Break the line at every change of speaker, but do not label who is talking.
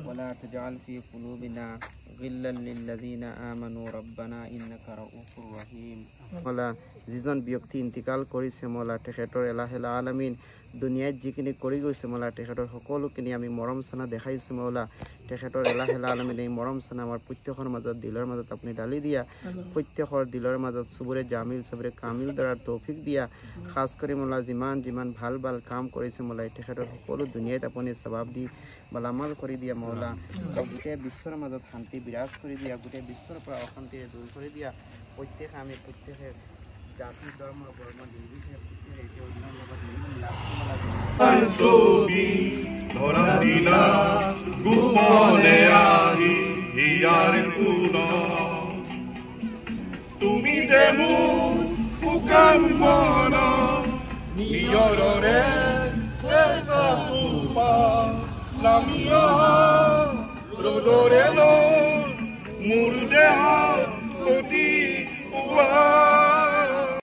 ولا تجعل في قلوبنا غلا للذين آمنوا ربنا إنك رؤوف رحيم مولا যিজন ব্যক্তি ইন্তিকাল কৰিছে মোলা তেখেতৰ এলাহেল আলামিন দুনিয়াত যিখিনি কৰি গৈছে মোলা তেখেতৰ সকলোখিনি আমি মৰম চানা দেখাইছো মোলা তেখেতৰ এলাহেল আলামিন এই মৰম চানা আমাৰ প্ৰত্যেকৰ মাজত দিলৰ মাজত আপুনি ডালি দিয়া প্ৰত্যেকৰ দিলৰ মাজত সবৰে জামিল সবৰে কামিল দৰাৰ তৌফিক দিয়া খাস কৰি মোলা যিমান যিমান ভাল ভাল কাম কৰিছে মোলা তেখেতৰ সকলো দুনিয়াত আপুনি সবাব দি বালামাল কৰি দিয়া মৌলা গোটেই বিশ্বৰ মাজত শান্তি বিৰাজ কৰি দিয়া গোটেই বিশ্বৰ পৰা অশান্তিৰে দূৰ কৰি দিয়া প্ৰত্যেকে আমি প্ৰত্যেকে জাতি ধৰ্ম বৰ্ণ নিৰ্বিশেষে প্ৰত্যেকে এই অন্যৰ লগত মিলি
ছবি ধৰা দিলা গোপনে আহি হিয়াৰ কোন তুমি যে মোৰ শুকান মন নিয়ৰৰে চেষ্টা পা নামিয়া ৰদৰে মোৰ দেহা